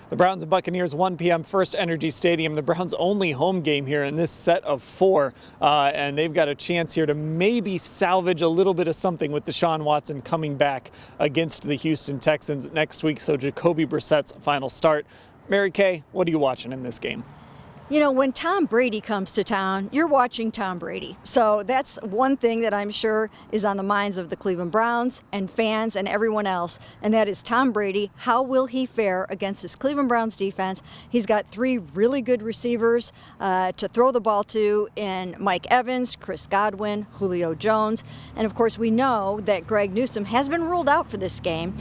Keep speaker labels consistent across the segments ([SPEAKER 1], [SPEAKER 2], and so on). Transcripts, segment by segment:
[SPEAKER 1] The Browns and Buccaneers, 1 p.m. FirstEnergy Stadium. The Browns' only home game here in this set of 4, and they've got a chance here to maybe salvage a little bit of something with Deshaun Watson coming back against the Houston Texans next week. So Jacoby Brissett's final start. Mary Kay, what are you watching in this game?
[SPEAKER 2] You know, when Tom Brady comes to town, you're watching Tom Brady. So that's one thing that I'm sure is on the minds of the Cleveland Browns and fans and everyone else, and that is Tom Brady. How will he fare against this Cleveland Browns defense? He's got 3 really good receivers to throw the ball to in Mike Evans, Chris Godwin, Julio Jones, and of course we know that Greg Newsome has been ruled out for this game,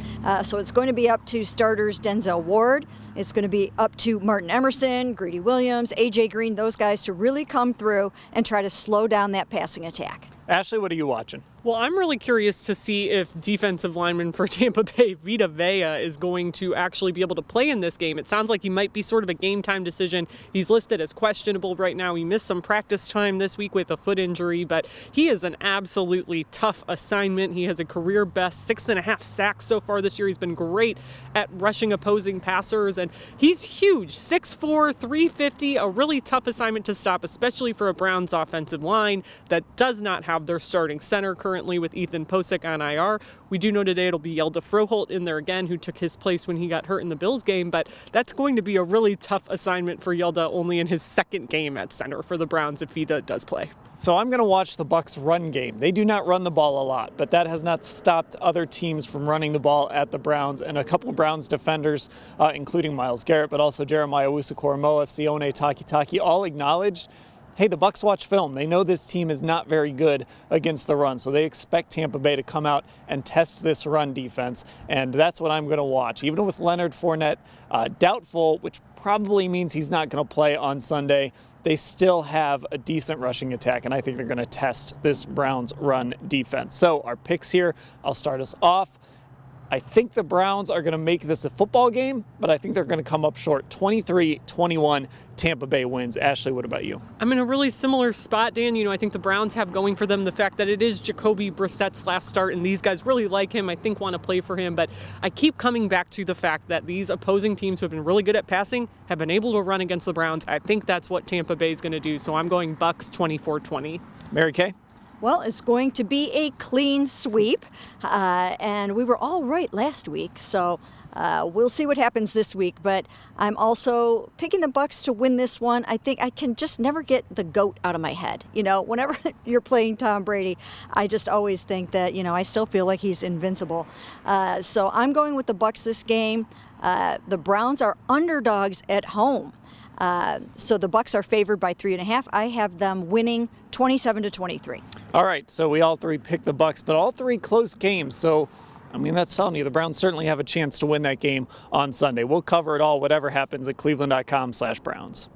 [SPEAKER 2] so it's going to be up to starters Denzel Ward. It's going to be up to Martin Emerson, Greedy Williams, A.J. Green, those guys to really come through and try to slow down that passing attack.
[SPEAKER 1] Ashley, what are you watching?
[SPEAKER 3] Well, I'm really curious to see if defensive lineman for Tampa Bay, Vita Vea, is going to actually be able to play in this game. It sounds like he might be sort of a game time decision. He's listed as questionable right now. He missed some practice time this week with a foot injury, but he is an absolutely tough assignment. He has a career best 6.5 sacks so far this year. He's been great at rushing opposing passers, and he's huge, 6'4", 350, a really tough assignment to stop, especially for a Browns offensive line that does not have their starting center currently with Ethan Posick on IR. We do know today it'll be Yelda Froholt in there again, who took his place when he got hurt in the Bills game, but that's going to be a really tough assignment for Yelda, only in his second game at center for the Browns if Vita does play.
[SPEAKER 1] So I'm going to watch the Bucs run game. They do not run the ball a lot, but that has not stopped other teams from running the ball at the Browns. And a couple of Browns defenders, including Myles Garrett, but also Jeremiah Owusu-Koramoah, Sione Takitaki, all acknowledged, hey, the Bucs watch film. They know this team is not very good against the run, so they expect Tampa Bay to come out and test this run defense, and that's what I'm going to watch. Even with Leonard Fournette doubtful, which probably means he's not going to play on Sunday, they still have a decent rushing attack, and I think they're going to test this Browns run defense. So our picks here, I'll start us off. I think the Browns are going to make this a football game, but I think they're going to come up short. 23-21, Tampa Bay wins. Ashley, what about you?
[SPEAKER 3] I'm in a really similar spot, Dan. You know, I think the Browns have going for them the fact that it is Jacoby Brissett's last start, and these guys really like him, I think want to play for him, but I keep coming back to the fact that these opposing teams who have been really good at passing have been able to run against the Browns. I think that's what Tampa Bay is going to do, so I'm going Bucs 24-20.
[SPEAKER 1] Mary Kay?
[SPEAKER 2] Well, it's going to be a clean sweep, and we were all right last week, so we'll see what happens this week. But I'm also picking the Bucs to win this one. I think I can just never get the GOAT out of my head. You know, whenever you're playing Tom Brady, I just always think that, you know, I still feel like he's invincible. So I'm going with the Bucs this game. The Browns are underdogs at home. So the Bucs are favored by 3.5. I have them winning 27-23.
[SPEAKER 1] All right, so we all 3 picked the Bucs, but all 3 close games. So, I mean, that's telling you the Browns certainly have a chance to win that game on Sunday. We'll cover it all, whatever happens at cleveland.com/Browns.